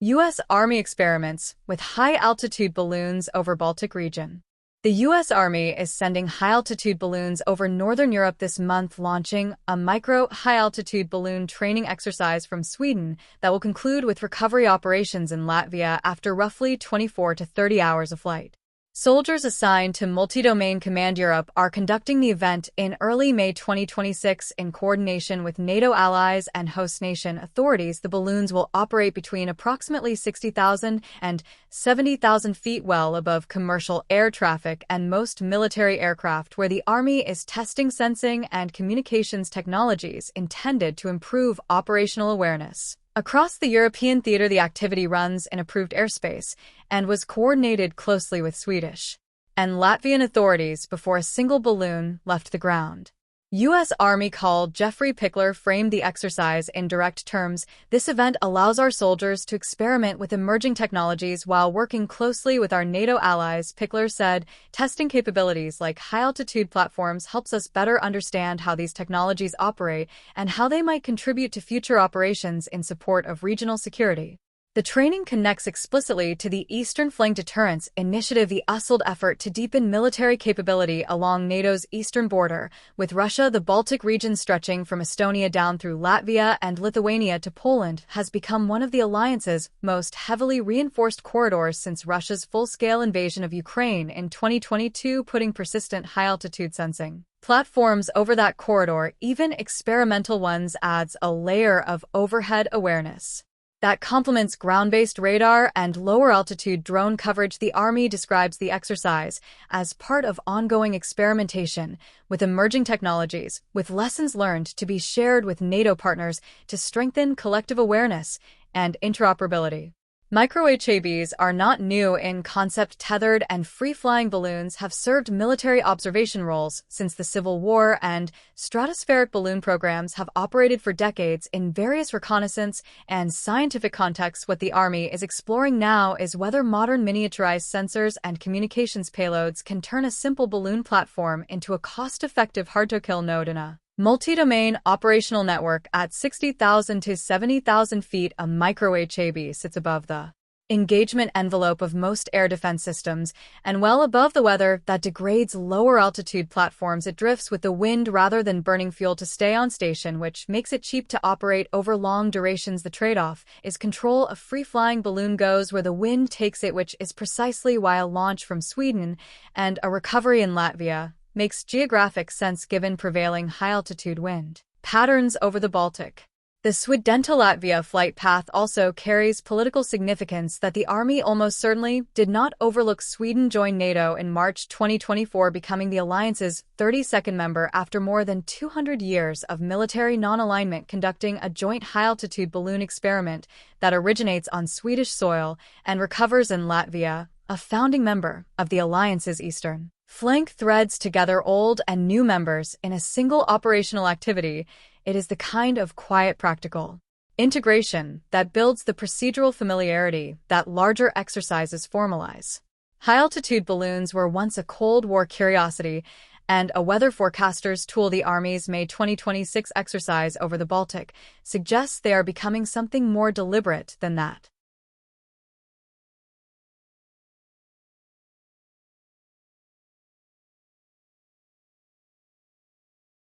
U.S. Army experiments with high-altitude balloons over Baltic region. The U.S. Army is sending high-altitude balloons over northern Europe this month, launching a micro-high-altitude balloon training exercise from Sweden that will conclude with recovery operations in Latvia after roughly 24 to 30 hours of flight. Soldiers assigned to Multi-Domain Command Europe are conducting the event in early May 2026 in coordination with NATO allies and host nation authorities. The balloons will operate between approximately 60,000 and 70,000 feet, well above commercial air traffic and most military aircraft, where the Army is testing sensing and communications technologies intended to improve operational awareness. Across the European theater, the activity runs in approved airspace and was coordinated closely with Swedish and Latvian authorities before a single balloon left the ground. U.S. Army Col. Jeffrey Pickler framed the exercise in direct terms. This event allows our soldiers to experiment with emerging technologies while working closely with our NATO allies, Pickler said. Testing capabilities like high-altitude platforms helps us better understand how these technologies operate and how they might contribute to future operations in support of regional security. The training connects explicitly to the Eastern Flank Deterrence Initiative, the USAID effort to deepen military capability along NATO's eastern border. With Russia, the Baltic region stretching from Estonia down through Latvia and Lithuania to Poland has become one of the alliance's most heavily reinforced corridors since Russia's full-scale invasion of Ukraine in 2022, putting persistent high-altitude sensing platforms over that corridor, even experimental ones, adds a layer of overhead awareness that complements ground-based radar and lower-altitude drone coverage. The Army describes the exercise as part of ongoing experimentation with emerging technologies, with lessons learned to be shared with NATO partners to strengthen collective awareness and interoperability. Micro-HABs are not new in concept. Tethered and free-flying balloons have served military observation roles since the Civil War, and stratospheric balloon programs have operated for decades in various reconnaissance and scientific contexts. What the Army is exploring now is whether modern miniaturized sensors and communications payloads can turn a simple balloon platform into a cost-effective, hard-to-kill node in a multi-domain operational network. At 60,000 to 70,000 feet, a micro-HAB sits above the engagement envelope of most air defense systems and well above the weather that degrades lower altitude platforms. It drifts with the wind rather than burning fuel to stay on station, which makes it cheap to operate over long durations. The trade-off is control. A free-flying balloon goes where the wind takes it, which is precisely why a launch from Sweden and a recovery in Latvia makes geographic sense given prevailing high-altitude wind patterns over the Baltic. The Sweden-to-Latvia flight path also carries political significance that the Army almost certainly did not overlook. Sweden joined NATO in March 2024, becoming the alliance's 32nd member after more than 200 years of military non-alignment, conducting a joint high-altitude balloon experiment that originates on Swedish soil and recovers in Latvia, a founding member of the alliance's Eastern Flank. Threads together old and new members in a single operational activity. It is the kind of quiet, practical integration that builds the procedural familiarity that larger exercises formalize. High-altitude balloons were once a Cold War curiosity and a weather forecaster's tool. The Army's May 2026 exercise over the Baltic suggests they are becoming something more deliberate than that.